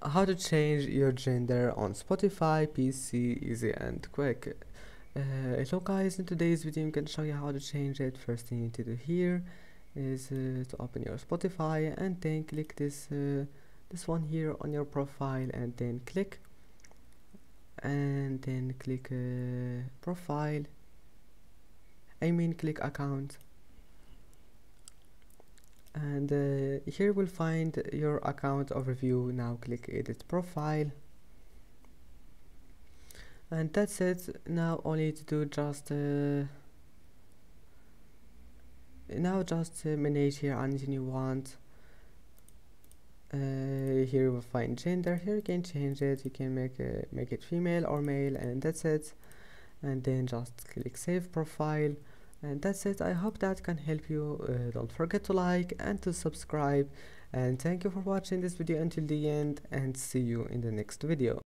how to change your gender on Spotify PC, easy and quick. Hello guys, in today's video I'm going to show you how to change it. First thing you need to do here is to open your Spotify and then click this one here on your profile, and then click profile, click account, and here we'll find your account overview. Now click edit profile, and that's it. Now all you need to do just manage here anything you want. Here we'll find gender. Here you can change it. You can make it female or male, and that's it. And then just click save profile, and that's it. I hope that can help you. Don't forget to like and to subscribe, and thank you for watching this video until the end, and see you in the next video.